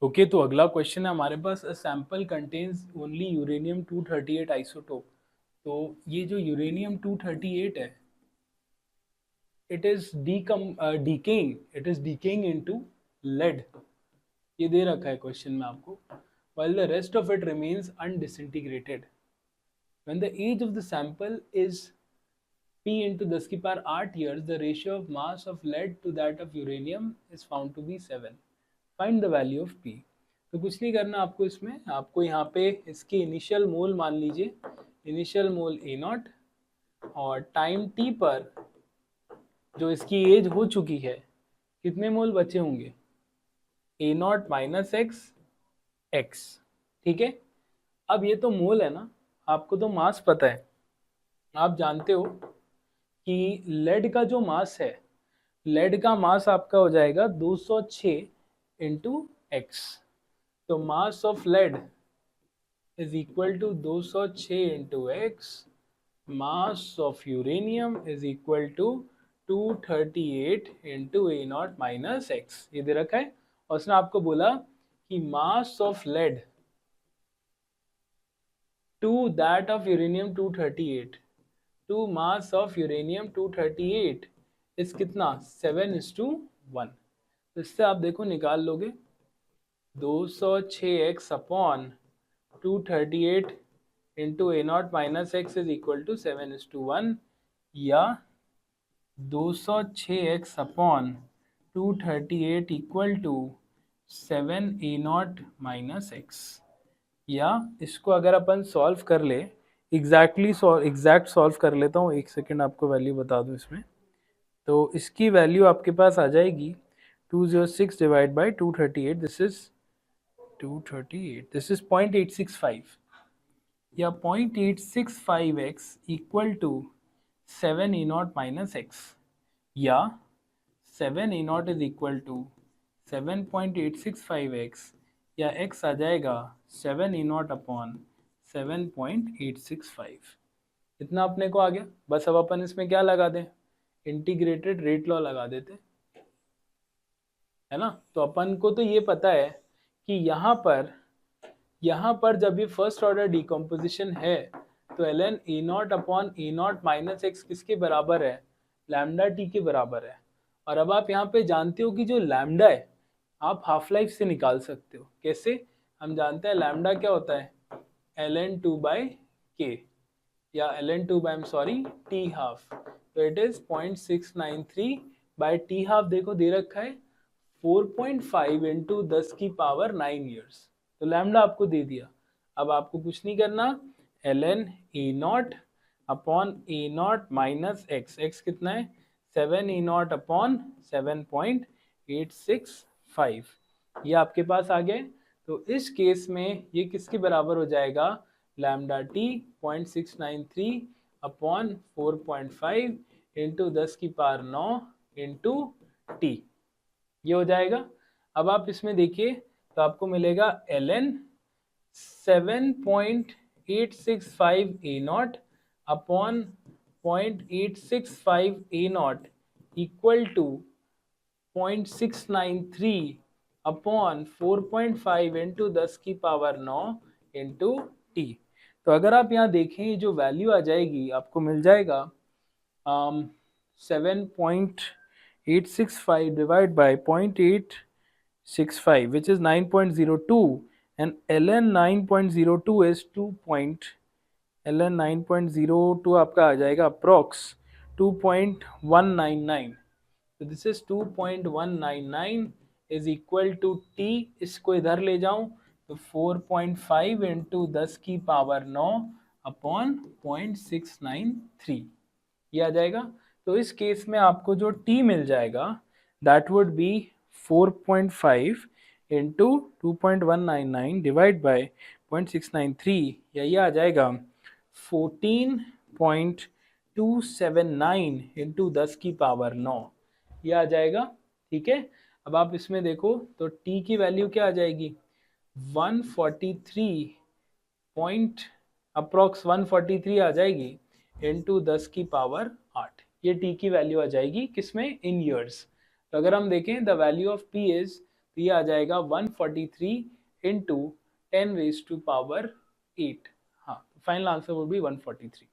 Okay तो अगला question है हमारे पास, a sample contains only uranium 238 isotope. तो ये जो यूरेनियम 238 है, it is decaying into lead. ये दे रखा है क्वेश्चन में आपको। while the rest of it remains undisintegrated. When the age of the sample is P into 10 की power 8 years, the ratio of mass of lead to that of uranium is found to be 7. Find the value of P. तो कुछ नहीं करना आपको इसमें, आपको यहाँ पे इसके इनिशियल मोल मान लीजिए, इनिशियल मोल ए नॉट, और टाइम टी पर जो इसकी एज हो चुकी है कितने मोल बचे होंगे, ए नॉट माइनस एक्स एक्स। ठीक है, अब ये तो मोल है ना, आपको तो मास पता है, आप जानते हो कि लेड का जो मास है, लेड का मास आपका हो जाएगा 206 इंटू एक्स। तो mass of lead is equal to 206 into x, mass of uranium is equal to 238 into a not minus x. ये दे रखा है, और उसने आपको बोला कि mass of lead to that of uranium 238 to mass of uranium 238 is कितना 7:1। तो इससे आप देखो निकाल लोगे 206x upon 238 into a not minus x is equal to 7:1, या 206x upon 238 equal to 7 a not minus x. या इसको अगर अपन सॉल्व कर ले, एग्जैक्ट सॉल्व कर लेता हूँ, एक सेकेंड आपको वैल्यू बता दूँ इसमें। तो इसकी वैल्यू आपके पास आ जाएगी 206 divide by 238, this is 238, this is 0.865, या 0.865x equal to 7 a not minus x, या 7 a naught is equal to 7.865x, या x आ जाएगा 7 ए नॉट अपॉन 7.865। इतना अपने को आ गया। बस अब अपन इसमें क्या लगा दें, इंटीग्रेटेड रेट लॉ लगा देते, है ना। तो अपन को तो ये पता है कि यहाँ पर जब ये फर्स्ट ऑर्डर डिकम्पोजिशन है तो ln A not upon A not minus x किसके बराबर है, लैम्डा टी के बराबर है। और अब आप यहाँ पे जानते हो कि जो लैम्डा है आप हाफ लाइफ से निकाल सकते हो। कैसे, हम जानते हैं लैम्डा क्या होता है, ln2/k, या ln2 टी हाफ। तो it is 0.693 by t half. देखो दे रखा है 4.5 इंटू 10 की पावर 9 ईयर्स। तो लैम्डा आपको दे दिया। अब आपको कुछ नहीं करना, ln A not upon A not minus x, x कितना है 7 ए नॉट अपॉन 7.865, ये आपके पास आ गए। तो इस केस में ये किसके बराबर हो जाएगा, लैम्डा टी 0.693 अपॉन 4.5 इंटू 10 की पावर 9 इंटू टी, ये हो जाएगा। अब आप इसमें देखिए तो आपको मिलेगा ln 7.865 a not upon 0.865 a not equal to 0.693 upon 4.5 into 10 की पावर 9 इंटू टी। तो अगर आप यहाँ देखें जो वैल्यू आ जाएगी आपको मिल जाएगा 7.865 divided by 0.865 which is 9.02, and ln 9.02 is 2. ln 9.02 आपका आ जाएगा अप्रॉक्स 2.199। तो this is 2.199 is equal to t. इसको इधर ले जाऊं तो 4.5 इंटू 10 की पावर 9 अपॉन 0.693, ये आ जाएगा। तो इस केस में आपको जो टी मिल जाएगा that would be 4.5 into 2.199 divide by 0.693, या ये आ जाएगा 14.279 इंटू 10 की पावर 9, ये आ जाएगा। ठीक है, अब आप इसमें देखो तो t की वैल्यू क्या आ जाएगी 143 पॉइंट अप्रॉक्स 143 आ जाएगी इंटू 10 की पावर 8, ये t की वैल्यू आ जाएगी किसमें, इन ईयर्स। तो अगर हम देखें the value of p is तो ये आ जाएगा 143 इंटू 10 रेज टू पावर 8। हाँ, फाइनल आंसर वुड बी 143।